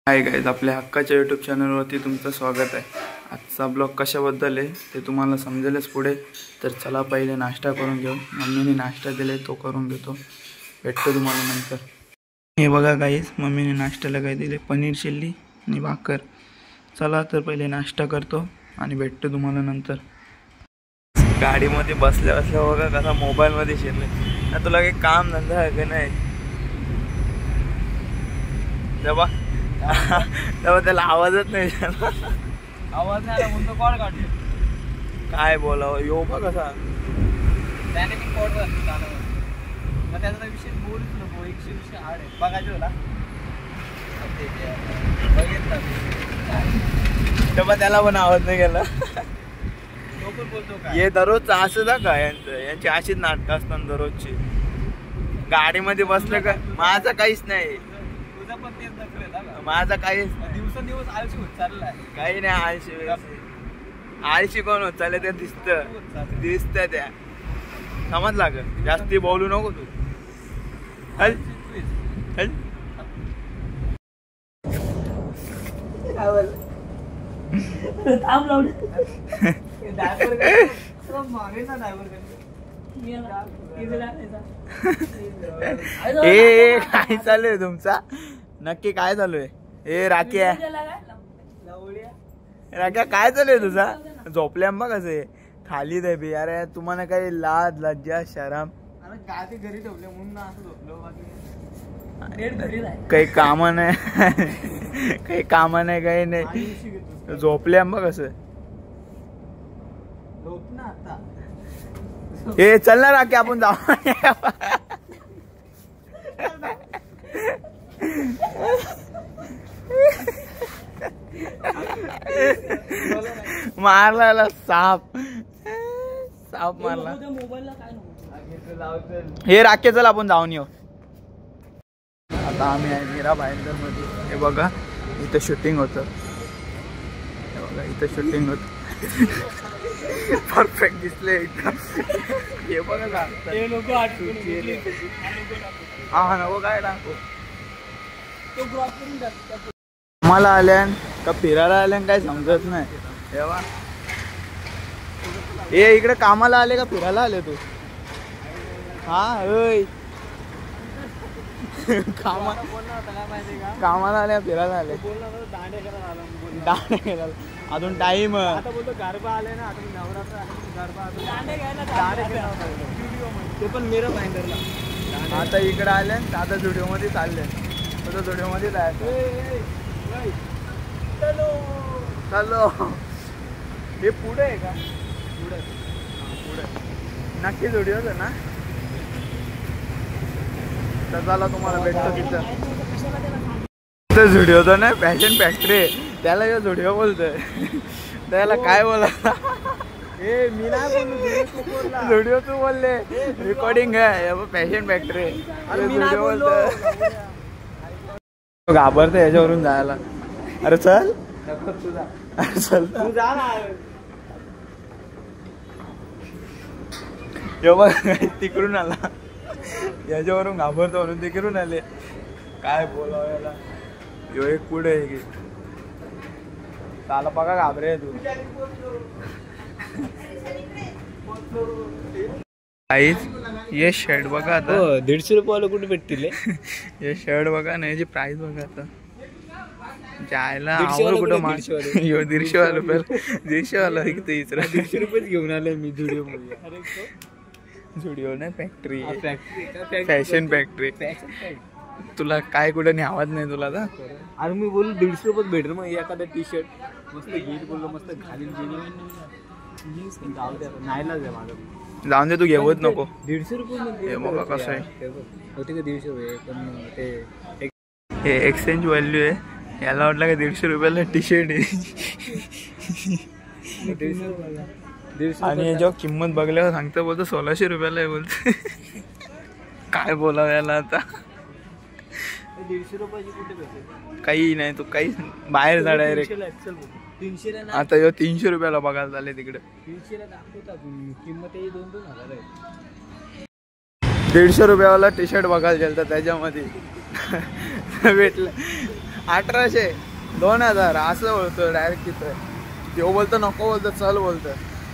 Hi guys, आपल्या हक्काच्या YouTube चॅनलवरती तुमचं स्वागत आहे। आजचा ब्लॉग कशाबद्दल आहे ते तुम्हाला समजेलच पुढे। तर चला पहिले नाश्ता करून घेऊ। मम्मीने नाश्ता दिले तो करून घेतो, भेटतो तुम्हाला नंतर। हे बघा गाईज, मम्मीने नाश्त्याला काय दिले, पनीर चिल्ली आणि भाकर। चला तर पहिले नाश्ता करतो आणि भेटतो तुम्हाला नंतर। गाडीमध्ये बसल्या बसल्या बघा कसा मोबाईलमध्ये शिरले ना। तुला काही काम धंदा आहे का नाही? तेव्हा त्याला आवाजच नाही, आवाज नाही आला म्हणतो कॉल काढले। काय बोलावं यो बघ कसा त्याने मी कॉल मग त्याचा विषय बोलूच नको। 100 आहे बघायचं होला तेव्हा त्याला पण आवाज नाही गेला। तो पण बोलतो काय हे दररोजचं असं ना का यांची अशीच नाटकं असतात दररोजची। गाडीमध्ये बसलं का माझं काहीच नाही, पण तेच नखरे माझा काही दिवसेंदिवस आळशी होत चाललाय। काही नाही आळशी आळशी कोण होत चालले ते दिसत त्या समजला का? जास्ती बोलू नको तू। हल हल ए काय चालू आहे तुमचा? नक्की काय चालू आहे? ए राख्या राख्या काय चालू आहे तुझा? झोपल्या बघ कसे खाली दे बी। अरे तुम्हाला काही लाज लज्जा शरम गादी घरी ठेवले म्हणून असं झोपलो। काही काम नाही, काही काम नाही, काही नाही, झोपल्या बघ कसं। झोप ना आता। ए चल ना राख्या आपण जाऊ। मारला साप मारला। हे राखे चल आपण जाऊन येऊ। आता आम्ही आहे मीरा भाईंदर मध्ये। हे बघा इथं शूटिंग होतं, हे बघा इथं शूटिंग होतं। परफेक्ट दिसले एकदम। हे बघा ना हा नको काय टाकू। कामाला आल्यान का फिरायला आल्यान काय समजत नाही। तेव्हा ए इकडे कामाला आले का फिरायला आले तू? हा ओय कामाला आले फिरायला आले? दांडे करायला अजून टाइम। आता बोलतो गरबा आले ना, आता नवरात्र गरबा ते पण मीरा भाईंदरला। आता इकडे आले आता जुडिओ मध्ये चालले। तुझं जुडिओ मध्ये जायचं। चलो हे पुढे आहे का? पुढे पुढे नक्की जुडिओच आहे ना? तर चला तुम्हाला भेटतो तिथं। जुडिओ नाही फॅशन फॅक्टरी, त्याला हे जुडिओ बोलतोय। त्याला काय बोला? ए मी नाही बोललो, जुडिओ तू बोलले। रेकॉर्डिंग आहे फॅशन फॅक्टरी। जुडिओ बोलतोय, घाबरतं याच्यावरून जायला। अरे चल तुझा चल तू जा ना। बघ तिकडून आला, याच्यावरून घाबरतो म्हणून तिकडून आले। काय बोलावं याला? यो एक पुढे आहे की त्याला बघा घाबरे तू। काहीच हे शर्ट बघा आता 150 रुपयाला कुठे भेटतील? हे शर्ट बघा ना, याची प्राइस बघा आता। जायला आवड कुठं मान यो 150 रुपयाला 150 वाला किती? 150 रुपये घेऊन आले मी जुडिओ मध्ये। जुडिओ नाही फॅक्टरी, फॅशन फॅक्टरी। तुला काय कुठं नाही आवाज नाही तुला आता? अरे मी बोललो 150 रुपयात भेटेल मग एखादा टी शर्ट मस्त घेईल बोललो, मस्त घालील जाऊन दे तू घेऊच नको। 150 रुपये बघा कसं आहे होते का 150 रुपये पण हे एक्सचेंज व्हॅल्यू आहे। याला वाटलं का 150 रुपयाला टी शर्ट आहे। 150 आणि जेव्हा किंमत बघल्यावर सांगता बोलतो 1600 रुपयाला आहे बोलतो। काय बोलावं याला आता? 150 रुपयाची कुठे भेटेल? काही नाही, तू काही बाहेर जा डायरेक्ट। 300 आता यो 300 रुपयाला बघायला झाले तिकडे। 300 दाखवता किंमत 2,000 आहे। 150 रुपयावाला टी शर्ट बघायला गेलं तर त्याच्यामध्ये भेटलं 1800 2000 असं बोलतो डायरेक्ट तिथं. तो बोलतो नको बोलतो चल बोलतो.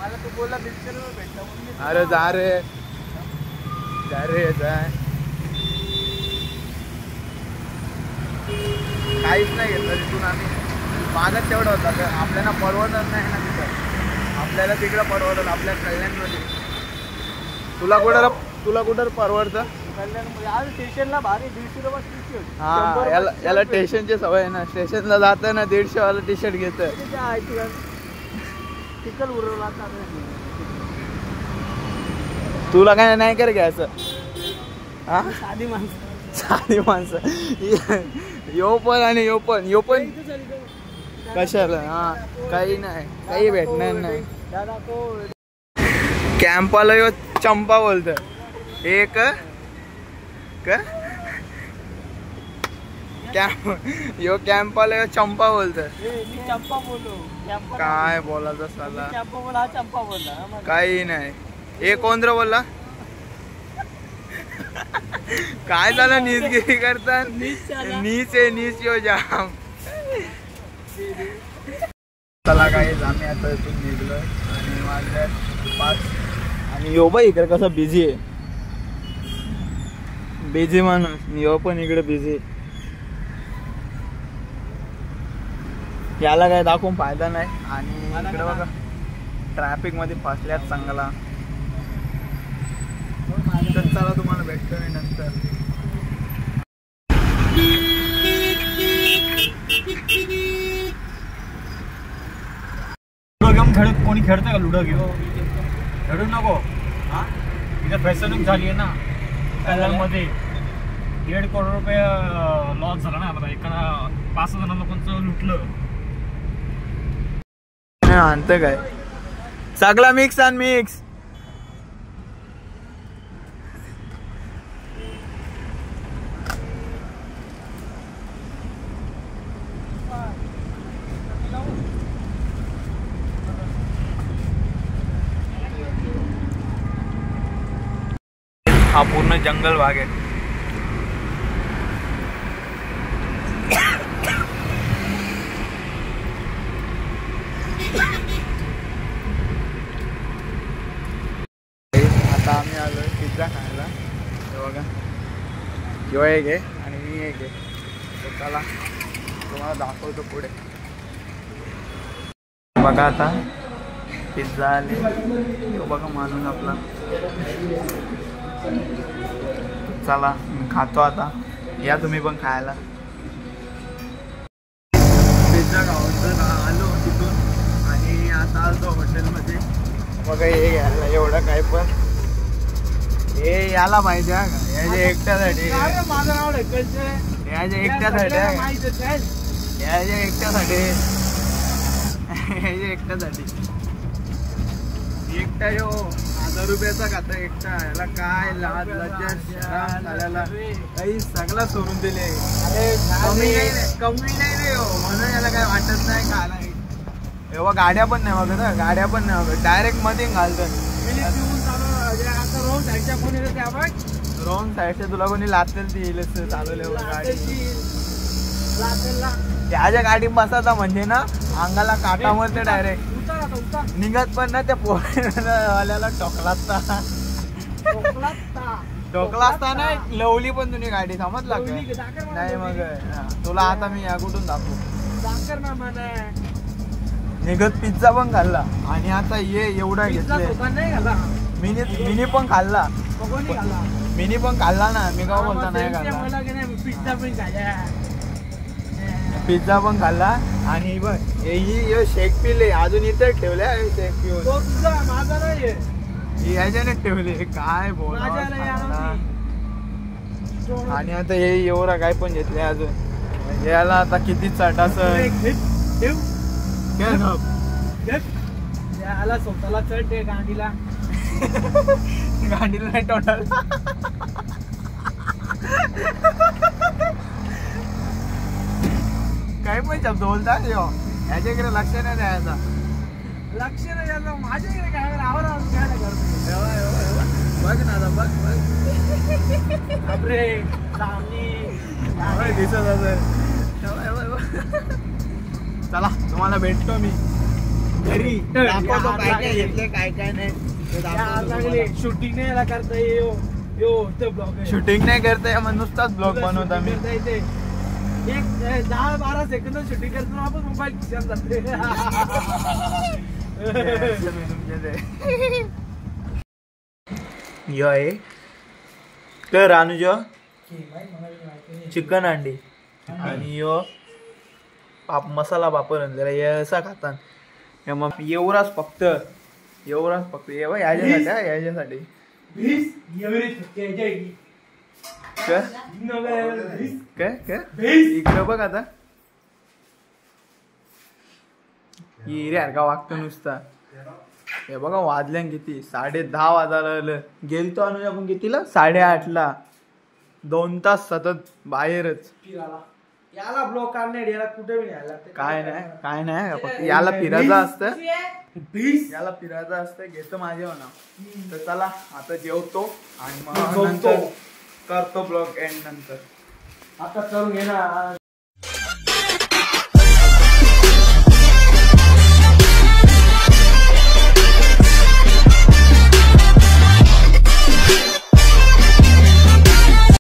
मला तू बोलला 150 रुपये भेटला म्हणून अरे जा रे जा. काहीच नाही घेतलं तिथून आम्ही. मागच तेवढं होता तर आपल्याला परवडत नाही ना तिथं. आपल्याला तिकडं परवडत आपल्या कल्याणमध्ये. तुला कुठं परवडतं? आज स्टेशनला भारी 150 रुपये टी शर्ट. हा याला स्टेशनची सवय आहे ना. स्टेशनला जातं ना 150 वाला टी शर्ट घेतं. चिकल उरवला. तुला काय नाही कर घ्यायचं. हा साधी माणसं यो पण कशाला. हा काही नाही काही भेटणार नाही. कॅम्पाला यो चंपा बोलत. एक कॅम्पाला यो चंपा बोलत. चंपा बोललो. काय बोलायचं साला. चंपा बोला चंपा बोलला. काही नाही. हे कोण रे बोलला. काय झालं नीचगिरी करतात. नीच यो जाम. चला काही आम्ही आता इथून निघलोय आणि माझ्या 5 आणि यो बाई इकडे कसं बिझी आहे. बिझी माणूस. यो पण इकडे बिझी. याला काय दाखवून फायदा नाही. आणि इकडे बघा ट्रॅफिक मध्ये फसल्यात चांगला. तर चला तुम्हाला भेटतो मी नंतर. कोणी खेळतं का लुडो घेऊ. खेळू नको. हा इथं फॅशनिंग झाली आहे ना कल्याणमध्ये. 1.5 करोड रुपये लॉस झाला ना. आता एका 5 लोकांचं लुटलं. आणतं काय सगळा मिक्स आणि मिक्स. हा पूर्ण जंगल भाग आहे. आता आम्ही आलोय पिझ्झा खायला. हे बघा यो एक आहे आणि मी एक आहे. तर चला तुम्हाला दाखवतो पुढे. बघा आता पिझ्झा आले. तो बघा माणूस आपला. चला मी खातो आता. या तुम्ही पण खायला. पिझ्झा खाऊन आलो तिथून आणि आता आलो हॉटेलमध्ये. बघा हे घ्यायला एवढं काय पण हे याला पाहिजे. याच्या एकट्यासाठी. माझं नाव याच्या एकट्यासाठी एकटा यो 1000 रुपयाचा खाता एकटा. याला काय लाज लज्जा शरम झाल्याला काही सगळं सोडून दिले. कमी नाही रे हो. म्हणून याला काय वाटत नाही खायला. एवढा गाड्या पण नाही बघत. डायरेक्ट मध्ये घालतात. रॉंग साईडच्या तुला कोणी लागतील ती चालवले गाडी. त्याच्या गाडीत बसायचा म्हणजे ना अंगाला काटा मरते डायरेक्ट. निघत पण ना त्या पोऱ्याला टोकला असताना लवली पण तुम्ही गाडी समजला नाही. मग तुला आता मी या कुठून दाखवू. निघत पिझ्झा पण खाल्ला आणि आता ये एवढा घेतले. मिनी पण खाल्ला. मिनी पण खाल्ला ना. मी काय बोलता नाही खाल्ला. पिझ्झा पण खाल्ला आणि बघ ही शेक पिले. अजून इथे ठेवले शेक पिऊन याच्याने ठेवले. काय बोल. आणि आता हे एवढा काय पण घेतले अजून. याला आता किती चटास याला स्वतःला चढ दे गाडीला. गाडीला नाही टोटल. काही पण शब्द बोलतात याच्याकडे लक्ष नाही द्यायचा. लक्ष नाही द्यायचं. माझ्याकडे काय आवाज घ्यायला बघ ना बघ बापरे सामने दिसत असेल. चला तुम्हाला भेटतो मी घरी, दाखवतो काय काय घेतले काय काय नाही. शूटिंग नाही करता येऊ शूटिंग नाही करताय मग नुसताच ब्लॉग बनवता मी. 10-12 सेकंद शूटिंग करतो आपण मोबाईल खिशात जाते. यो आहे कर अनुज चिकन अंडी आणि यो मसाला वापर जरा असा खातात मग एवढाच फक्त याच्यासाठी इकडं बघ आता का वागतो नुसता. हे बघा वाजल्या किती 10:30 वाजायला गेलतो अनुज आपण कितीला 8:30ला 2 तास सतत बाहेरच. याला ब्लॉक काढणे याला कुठे काय नाही फक्त याला फिरायचं असतं घेतो माझे म्हणा. तर चला आता जेवतो आणि मग नंतर करतो ब्लॉग एंड नंतर. आता करून घे ना